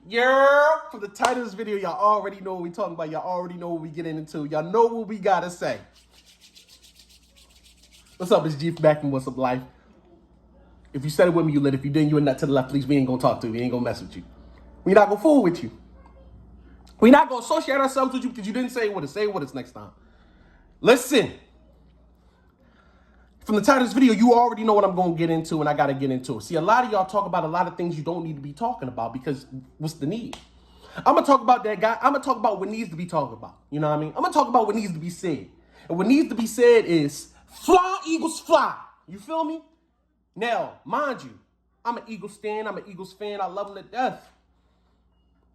Yeah, from the title of this video, y'all already know what we talking about. Y'all already know what we getting into. Y'all know what we gotta say. What's up, it's G back from What's Up Life. If you said it with me, you lit. If you didn't, you a nut to the left. Please, we ain't gonna talk to you. We ain't gonna mess with you. We not gonna fool with you. We not gonna associate ourselves with you because you didn't say it with us. Say it with us next time. Listen. From the title of this video, you already know what I'm going to get into, and I got to get into it. See, a lot of y'all talk about a lot of things you don't need to be talking about because what's the need? I'm going to talk about that guy. I'm going to talk about what needs to be talked about. You know what I mean? I'm going to talk about what needs to be said. And what needs to be said is, fly, Eagles, fly. You feel me? Now, mind you, I'm an Eagles fan. I'm an Eagles fan. I love them to death.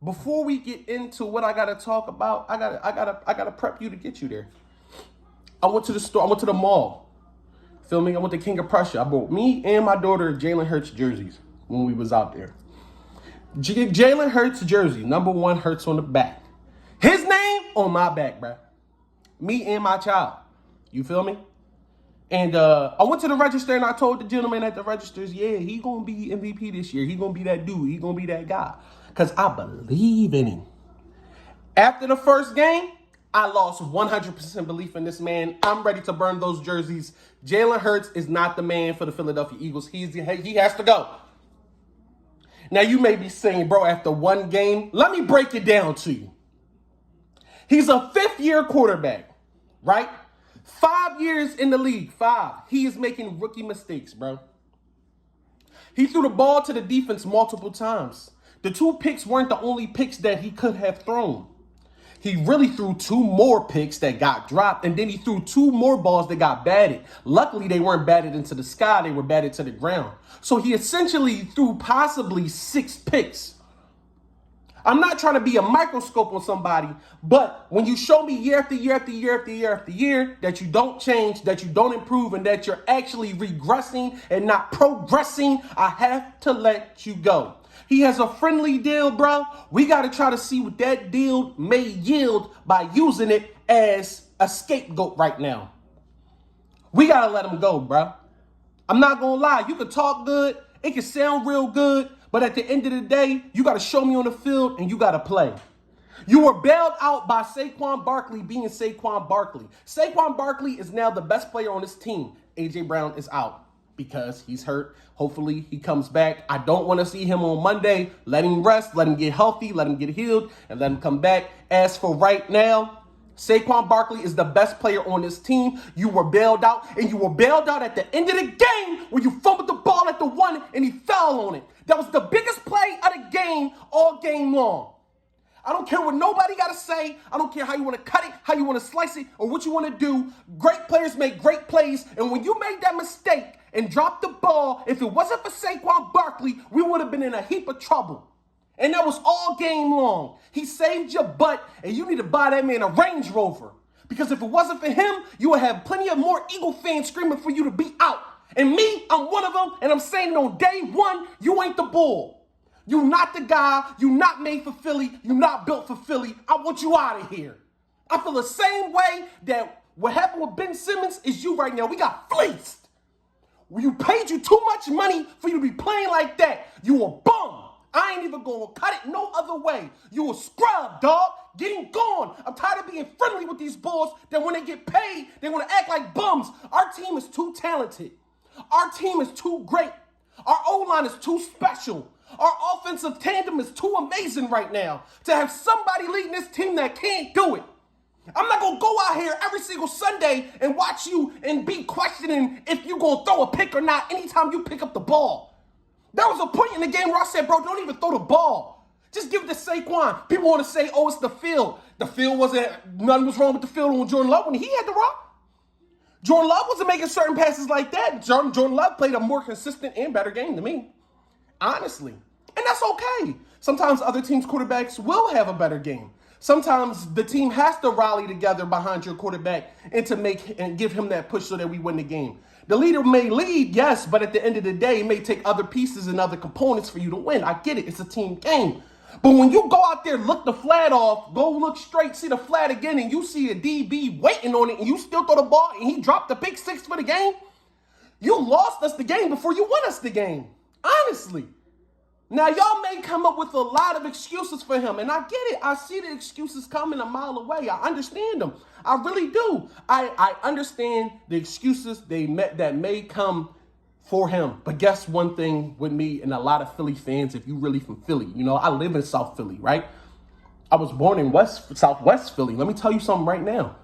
Before we get into what I got to talk about, I gotta prep you to get you there. I went to the store. I went to the mall. Feel me? I went to King of Prussia. I bought me and my daughter Jalen Hurts jerseys when we was out there. Jalen Hurts jersey, number 1 Hurts on the back. His name on my back, bro. Me and my child. You feel me? And I went to the register and I told the gentleman at the registers, yeah, he gonna be MVP this year. He gonna be that dude. He gonna be that guy. Because I believe in him. After the first game, I lost 100% belief in this man. I'm ready to burn those jerseys. Jalen Hurts is not the man for the Philadelphia Eagles. He has to go. Now, you may be saying, bro, after one game, let me break it down to you. He's a 5th-year quarterback, right? 5 years in the league, 5. He is making rookie mistakes, bro. He threw the ball to the defense multiple times. The 2 picks weren't the only picks that he could have thrown. He really threw 2 more picks that got dropped, and then he threw 2 more balls that got batted. Luckily, they weren't batted into the sky. They were batted to the ground. So he essentially threw possibly 6 picks. I'm not trying to be a microscope on somebody, but when you show me year after year after year after year after year that you don't change, that you don't improve, and that you're actually regressing and not progressing, I have to let you go. He has a friendly deal, bro. We got to try to see what that deal may yield by using it as a scapegoat right now. We got to let him go, bro. I'm not going to lie. You can talk good. It can sound real good. But at the end of the day, you got to show me on the field and you got to play. You were bailed out by Saquon Barkley being Saquon Barkley. Saquon Barkley is now the best player on this team. A.J. Brown is out because he's hurt. Hopefully he comes back. I don't want to see him on Monday. Let him rest, let him get healthy, let him get healed, and let him come back. As for right now, Saquon Barkley is the best player on this team. You were bailed out, and you were bailed out at the end of the game when you fumbled the ball at the 1 and he fell on it. That was the biggest play of the game all game long. I don't care what nobody got to say. I don't care how you want to cut it, how you want to slice it, or what you want to do. Great players make great plays. And when you made that mistake and dropped the ball, if it wasn't for Saquon Barkley, we would have been in a heap of trouble. And that was all game long. He saved your butt, and you need to buy that man a Range Rover. Because if it wasn't for him, you would have plenty of more Eagle fans screaming for you to be out. And me, I'm one of them, and I'm saying on day 1, you ain't the bull. You not the guy. You not made for Philly. You not built for Philly. I want you out of here. I feel the same way that what happened with Ben Simmons is you right now. We got fleeced. You paid you too much money for you to be playing like that. You a bum. I ain't even going to cut it no other way. You a scrub, dog. Getting gone. I'm tired of being friendly with these bulls that when they get paid, they want to act like bums. Our team is too talented. Our team is too great. Our O-line is too special. Our offensive tandem is too amazing right now to have somebody leading this team that can't do it. I'm not going to go out here every single Sunday and watch you and be questioning if you're going to throw a pick or not anytime you pick up the ball. There was a point in the game where I said, bro, don't even throw the ball. Just give it to Saquon. People want to say, oh, it's the field. The field nothing was wrong with the field on Jordan Love when he had the rock. Jordan Love wasn't making certain passes like that. Jordan Love played a more consistent and better game than me. Honestly. And that's okay. Sometimes other teams' quarterbacks will have a better game. Sometimes the team has to rally together behind your quarterback and to make and give him that push so that we win the game. The leader may lead, yes, but at the end of the day, it may take other pieces and other components for you to win. I get it. It's a team game. But when you go out there, look the flat off, go look straight, see the flat again, and you see a DB waiting on it, and you still throw the ball, and he dropped the pick 6 for the game, you lost us the game before you won us the game. Honestly. Now, y'all may come up with a lot of excuses for him, and I get it. I see the excuses coming a mile away. I understand them. I really do. I understand the excuses that may come for him. But guess one thing with me and a lot of Philly fans, if you really from Philly, I live in South Philly, right? I was born in Southwest Philly. Let me tell you something right now.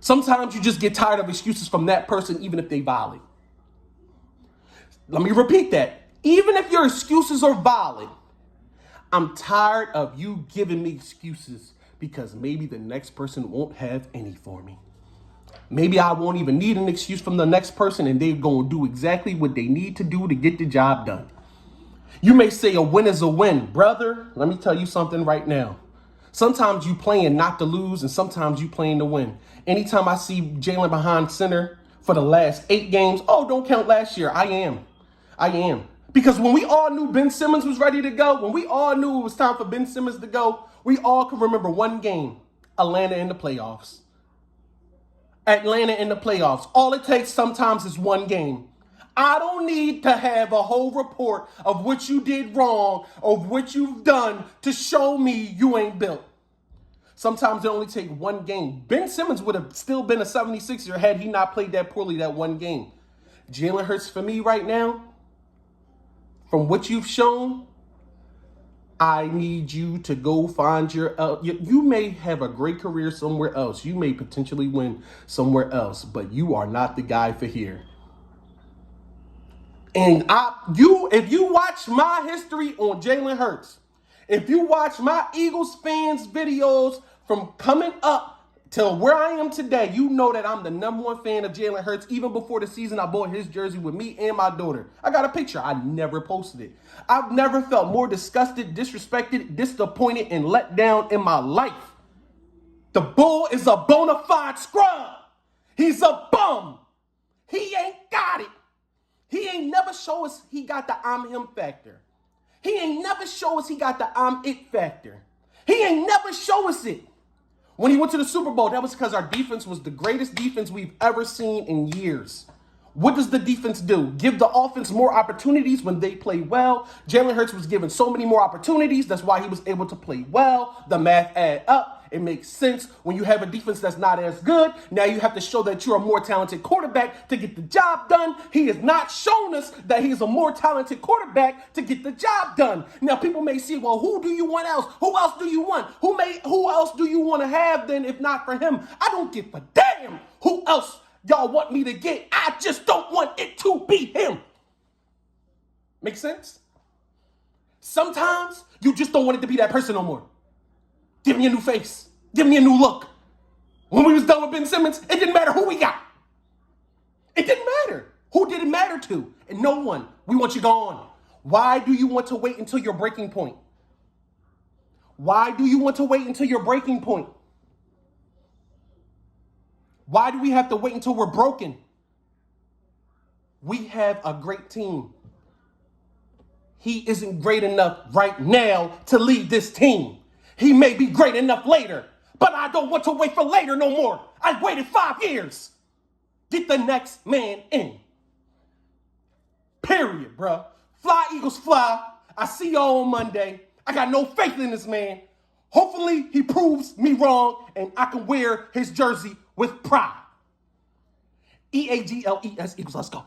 Sometimes you just get tired of excuses from that person, even if they valid. Let me repeat that. Even if your excuses are valid, I'm tired of you giving me excuses because maybe the next person won't have any for me. Maybe I won't even need an excuse from the next person and they're going to do exactly what they need to do to get the job done. You may say a win is a win. Brother, let me tell you something right now. Sometimes you playing not to lose and sometimes you playing to win. Anytime I see Jalen behind center for the last 8 games, don't count last year. I am. Because when we all knew Ben Simmons was ready to go, when we all knew it was time for Ben Simmons to go, we all could remember one game, Atlanta in the playoffs. Atlanta in the playoffs. All it takes sometimes is one game. I don't need to have a whole report of what you did wrong, of what you've done to show me you ain't built. Sometimes it only takes one game. Ben Simmons would have still been a 76er had he not played that poorly that one game. Jalen Hurts for me right now, from what you've shown, I need you to go find you may have a great career somewhere else. You may potentially win somewhere else, but you are not the guy for here. And if you watch my history on Jalen Hurts, if you watch my Eagles fans videos from coming up till where I am today, you know that I'm the #1 fan of Jalen Hurts. Even before the season, I bought his jersey with me and my daughter. I got a picture. I never posted it. I've never felt more disgusted, disrespected, disappointed, and let down in my life. The bull is a bona fide scrub. He's a bum. He ain't got it. He ain't never show us he got the I'm him factor. He ain't never show us he got the I'm it factor. He ain't never show us it. When he went to the Super Bowl, that was because our defense was the greatest defense we've ever seen in years. What does the defense do? Give the offense more opportunities when they play well. Jalen Hurts was given so many more opportunities. That's why he was able to play well. The math add up. It makes sense when you have a defense that's not as good. Now you have to show that you're a more talented quarterback to get the job done. He has not shown us that he's a more talented quarterback to get the job done. Now people may see, well, who do you want else? Who else do you want? Who else do you want to have then if not for him? I don't give a damn who else y'all want me to get. I just don't want it to be him. Make sense? Sometimes you just don't want it to be that person no more. Give me a new face. Give me a new look. When we was done with Ben Simmons, it didn't matter who we got. It didn't matter. Who did it matter to? And no one. We want you gone. Why do you want to wait until your breaking point? Why do you want to wait until your breaking point? Why do we have to wait until we're broken? We have a great team. He isn't great enough right now to lead this team. He may be great enough later, but I don't want to wait for later no more. I waited 5 years. Get the next man in. Period, bruh. Fly, Eagles, fly. I see y'all on Monday. I got no faith in this man. Hopefully he proves me wrong and I can wear his jersey with pride. EAGLES Eagles, let's go.